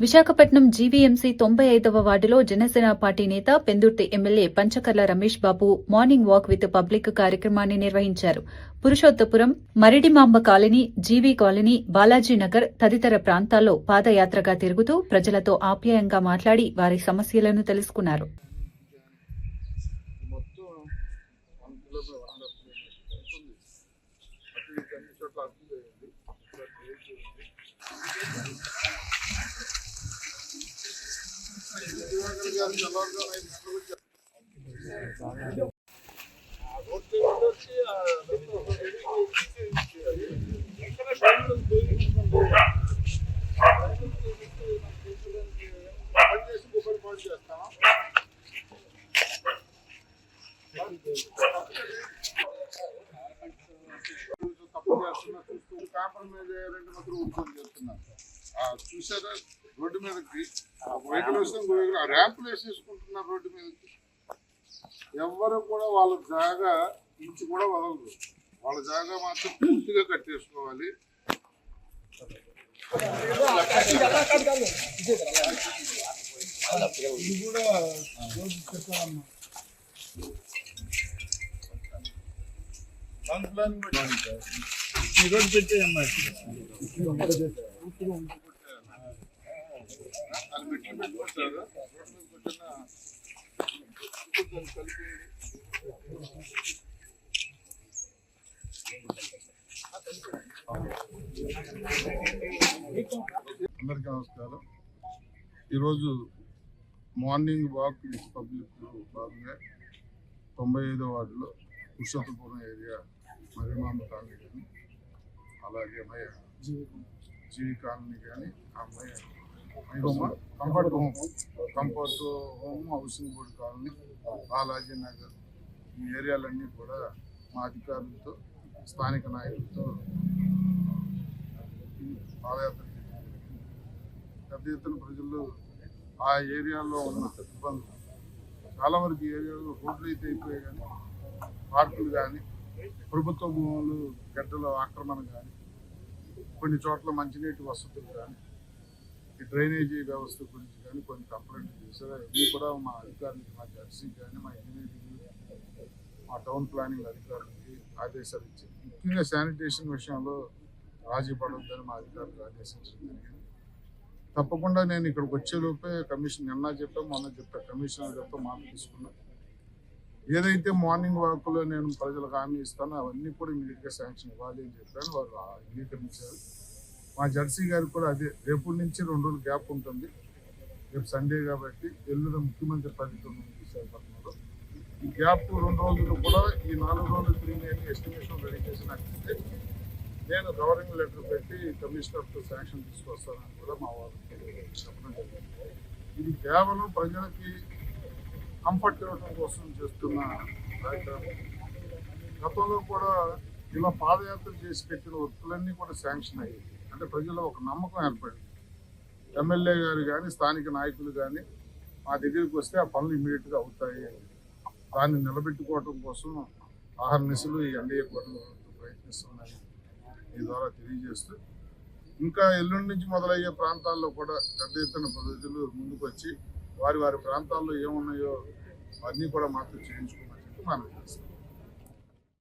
Visakhapatnam GVMC 95వ వార్డులో Janasena party నేత Pendurthi MLA Panchakarla Ramesh Babu morning walk with public కార్యక్రమాన్ని నిర్వహించారు. Purushottapuram, Maridimamba colony, GV colony, Balajinagar తదితర ప్రాంతాల్లో పాదయాత్రగా తిరుగుతూ ప్రజలతో ఆప్యాయంగా మాట్లాడి వారి సమస్యలను తెలుసుకున్నారు. చూసారా రోడ్డు మీదకి వెహికల్ వస్తే ర్యాంపులు వేసేసుకుంటున్నారు. రోడ్డు మీదకి ఎవరు కూడా వాళ్ళ జాగా ఇంచు కూడా వదలరు. వాళ్ళ జాగా మాత్రం పూర్తిగా కట్టేసుకోవాలి. ఇది కూడా రోడ్డు పెట్టేయమ్మా. అందరికీ నమస్కారం. ఈరోజు మార్నింగ్ వాక్ విత్ పబ్లిక్ భాగంగా 95వ వార్డులో పురుషోత్తపురం ఏరియా మరిమాంబ కాలనీ కానీ అలాగే జీవి కాలనీ కానీ అమ్మాయి comfort home housing board colony Balaji Nagar ఈ ఏరియాలన్నీ కూడా మా అధికారులతో స్థానిక నాయకులతో పాదయాత్ర పెద్ద ఎత్తున ప్రజలు ఆ ఏరియాలో ఉన్న ఇబ్బందులు చాలా వరకు ఏరియాలో రోడ్లు అయితే అయిపోయాయి కానీ పార్కులు కానీ ప్రభుత్వ భూములు గడ్డల ఆక్రమణ కానీ కొన్ని చోట్ల మంచినీటి వసతులు కానీ ఈ డ్రైనేజీ వ్యవస్థ గురించి కానీ కొన్ని కంప్లైంట్లు చేశారు. ఇవి కూడా మా అధికారులకి, మా జడ్సీకి కానీ మా ఇంజనీరింగ్, మా టౌన్ ప్లానింగ్ అధికారులకి ఆదేశాలు ఇచ్చి ముఖ్యంగా శానిటేషన్ విషయంలో రాజీ పడొద్దని మా అధికారులు ఆదేశించడం జరిగింది. తప్పకుండా నేను ఇక్కడికి వచ్చేలోపే కమిషన్ నిన్న చెప్పా మొన్న చెప్పా కమిషనర్ చెప్ప మాట తీసుకున్నా. ఏదైతే మార్నింగ్ వాక్లో నేను ప్రజలకు హామీ ఇస్తానో అవన్నీ కూడా ఇమీడియట్గా శాంక్షన్ ఇవ్వాలి అని చెప్పాను. వారు అంగీకరించారు. మా జడ్సీ గారికి కూడా అదే రేపు నుంచి 2 రోజులు గ్యాప్ ఉంటుంది. రేపు సండే కాబట్టి ఎల్లుండి ముఖ్యమంత్రి పర్యటన విశాఖపట్నంలో ఈ గ్యాప్ 2 రోజులు కూడా ఈ 4 రోజులు తిరిగి ఎస్టిమేషన్ రెడీ చేసి నాకు ఇస్తే నేను గవర్నింగ్ లెటర్ పెట్టి కమిషనర్తో శాంక్షన్ తీసుకొస్తానని కూడా మా వాళ్ళకి చెప్పడం జరిగింది. ఇది కేవలం ప్రజలకి కంఫర్ట్ ఇవ్వడం కోసం చేస్తున్న కార్యక్రమం. గతంలో కూడా ఇలా పాదయాత్ర చేసి పెట్టిన వర్కులన్నీ కూడా శాంక్షన్ అయ్యాయి. అంటే ప్రజల్లో ఒక నమ్మకం ఏర్పడింది. ఎమ్మెల్యే గారు కానీ స్థానిక నాయకులు కానీ మా దగ్గరికి వస్తే ఆ పనులు ఇమీడియట్గా అవుతాయి. దాన్ని నిలబెట్టుకోవడం కోసం ఆహర్నిశలు ఈ ఎన్డీఏ కూడా ప్రయత్నిస్తున్నాయి. ఈ ద్వారా తెలియజేస్తూ ఇంకా ఎల్లుండి నుంచి మొదలయ్యే ప్రాంతాల్లో కూడా పెద్ద ఎత్తున ప్రజలు ముందుకు వచ్చి వారి ప్రాంతాల్లో ఏమున్నాయో అన్నీ కూడా మాతో చేయించుకోమని చెప్పి మనం చేస్తాం.